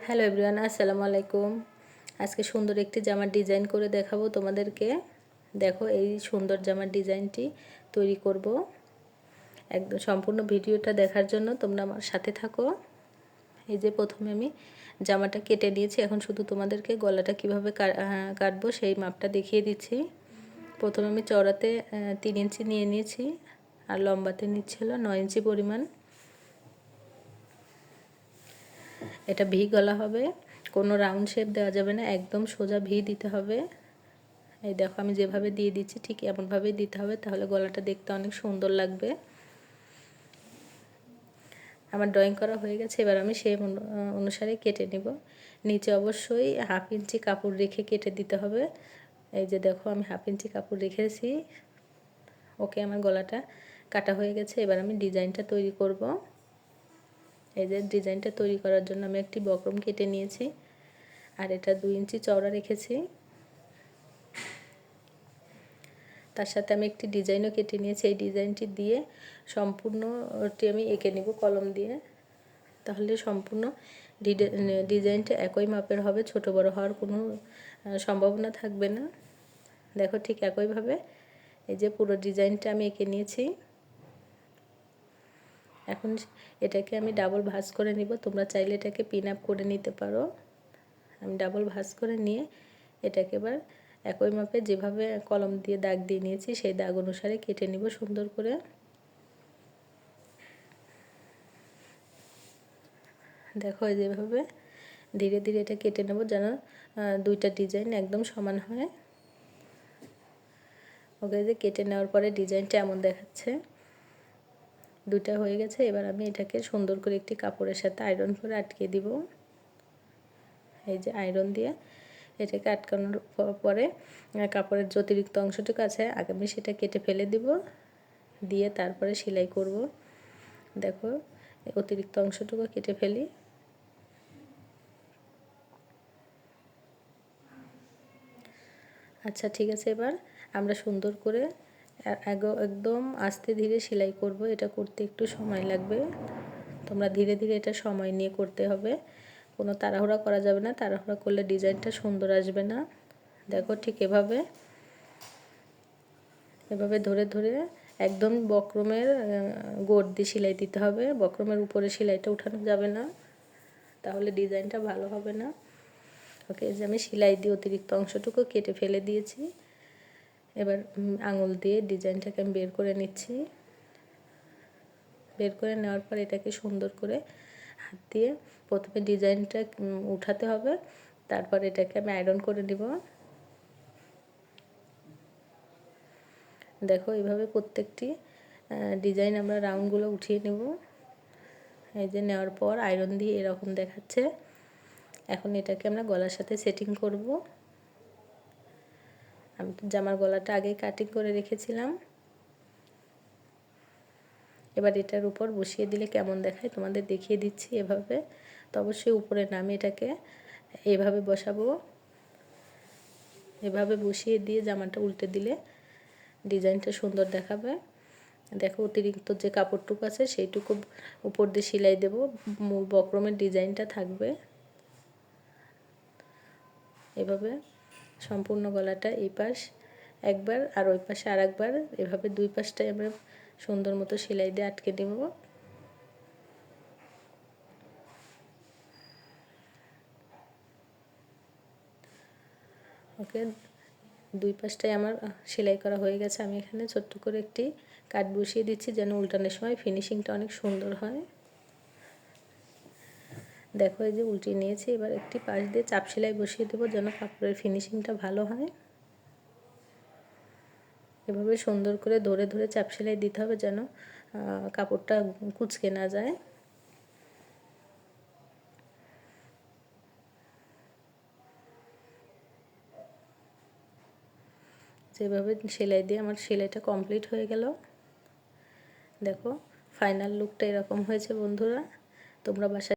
Hello everyone, আসসালামু আলাইকুম। আজকে সুন্দর একটি জামার ডিজাইন করে দেখাবো তোমাদেরকে। দেখো, এই সুন্দর জামার ডিজাইনটি তৈরি করব। একদম সম্পূর্ণ ভিডিওটা দেখার জন্য তোমরা আমার সাথে থাকো। এই যে প্রথমে আমি জামাটা কেটে নিয়েছি, এখন শুধু তোমাদেরকে গলাটা কিভাবে কাটবো সেই মাপটা দেখিয়ে দিচ্ছি। প্রথমে আমি চওড়াতে 3 ইঞ্চি নিয়ে নিয়েছি, আর লম্বাতে নিচ্ছিল 9 ইঞ্চি পরিমাণ। এটা ভি গলা হবে, কোনো রাউন্ড শেপ দেওয়া যাবে না, একদম সোজা ভি দিতে হবে। এই দেখো আমি যেভাবে দিয়ে দিচ্ছি ঠিক এমনভাবেই দিতে হবে, তাহলে গলাটা দেখতে অনেক সুন্দর লাগবে। আমার ড্রয়িং করা হয়ে গেছে, এবার আমি সেই অনুসারে কেটে নেব। নিচে অবশ্যই 1/2 ইঞ্চি কাপড় রেখে কেটে দিতে হবে। এই যে দেখো আমি 1/2 ইঞ্চি কাপড় রেখেছি। ওকে, আমার গলাটা কাটা হয়ে গেছে। এবার আমি ডিজাইনটা তৈরি করব। এই যে ডিজাইনটা তৈরি করার জন্য আমি একটি বক্রম কেটে নিয়েছি, আর এটা 2 ইঞ্চি চওড়া রেখেছি। তার সাথে আমি একটি ডিজাইনও কেটে নিয়েছি। এই ডিজাইনটি দিয়ে সম্পূর্ণটি আমি এঁকে নেব কলম দিয়ে, তাহলে সম্পূর্ণ ডিজাইনটা একই মাপের হবে, ছোট বড় হওয়ার কোনো সম্ভাবনা থাকবে না। দেখো ঠিক একইভাবে এই যে পুরো ডিজাইনটা আমি এঁকে নিয়েছি। এখন এটাকে আমি ডাবল ভাঁজ করে নিব। তোমরা চাইলে এটাকে পিন আপ করে নিতে পারো। আমি ডাবল ভাঁজ করে নিয়ে এটাকে এবার একই মাপে যেভাবে কলম দিয়ে দাগ দিয়ে নিয়েছি সেই দাগ অনুসারে কেটে নিব সুন্দর করে। দেখো যেভাবে ধীরে ধীরে এটা কেটে নেব, যেন দুইটা ডিজাইন একদম সমান হয়। ওকে, যে কেটে নেওয়ার পরে ডিজাইনটা এমন দেখাচ্ছে। দুটা হয়ে গেছে। এবার আমি এটাকে সুন্দর করে একটি কাপড়ের সাথে আয়রন করে আটকে দিব। এই যে আয়রন দিয়ে এটাকে আটকানোর পরে কাপড়ের যে অতিরিক্ত অংশটুকু আছে আগে আমি সেটা কেটে ফেলে দিব, দিয়ে তারপরে সেলাই করব। দেখো অতিরিক্ত অংশটুকু কেটে ফেলি। আচ্ছা ঠিক আছে, এবার আমরা সুন্দর করে একদম আস্তে ধীরে সেলাই করব। এটা করতে একটু সময় লাগবে, তোমরা ধীরে ধীরে এটা সময় নিয়ে করতে হবে। কোনো তাড়াহুড়া করা যাবে না, তাড়াহুড়া করলে ডিজাইনটা সুন্দর আসবে না। দেখো ঠিক এভাবে ধরে ধরে একদম বক্রমের গোড় দিয়ে সেলাই দিতে হবে। বক্রমের উপরে সেলাইটা উঠানো যাবে না, তাহলে ডিজাইনটা ভালো হবে না। ওকে, যে আমি সেলাই দিয়ে অতিরিক্ত অংশটুকু কেটে ফেলে দিয়েছি। এবার আঙুল দিয়ে ডিজাইনটাকে আমি বের করে নিচ্ছি। বের করে নেওয়ার পর এটাকে সুন্দর করে হাত দিয়ে প্রথমে ডিজাইনটা উঠাতে হবে, তারপর এটাকে আমি আয়রন করে দিব। দেখো এইভাবে প্রত্যেকটি ডিজাইন আমরা রাউন্ডগুলো উঠিয়ে নেব। এই যে নেওয়ার পর আয়রন দিয়ে এরকম দেখাচ্ছে। এখন এটাকে আমরা গলার সাথে সেটিং করব। আমি জামার গলাটা আগেই কাটিং করে রেখেছিলাম। এবার এটার উপর বসিয়ে দিলে কেমন দেখায় তোমাদের দেখিয়ে দিচ্ছি। এভাবে তো অবশ্যই উপরে নামে এটাকে এভাবে বসাবো। এভাবে বসিয়ে দিয়ে জামাটা উল্টে দিলে ডিজাইনটা সুন্দর দেখাবে। দেখো অতিরিক্ত যে কাপড়টুকু আছে সেইটুকু উপর দিয়ে সেলাই দেব, মূল বক্রমের ডিজাইনটা থাকবে। এভাবে সম্পূর্ণ গলাটা এই পাশ একবার আর ওই পাশে আর একবার, এভাবে দুই পাশটাই আমরা সুন্দর মতো সেলাই দিয়ে আটকে দেব। ওকে, দুই পাশটাই আমার সেলাই করা হয়ে গেছে। আমি এখানে ছোট্ট করে একটি কাট বসিয়ে দিচ্ছি, যেন উল্টানোর সময় ফিনিশিংটা অনেক সুন্দর হয়। দেখো এই যে উল্টিয়ে নিয়েছি। এবার একটি পাশ দিয়ে চাপ সেলাই বসিয়ে দেবো, যেন কাপড়ের ফিনিশিংটা ভালো হয়। এভাবে সুন্দর করে ধরে ধরে চাপ সেলাই দিতে হবে, যেন কাপড়টা কুঁচকে না যায়। যেভাবে সেলাই দিয়ে আমার সেলাইটা কমপ্লিট হয়ে গেল। দেখো ফাইনাল লুকটা এরকম হয়েছে বন্ধুরা। তোমরা বাসায়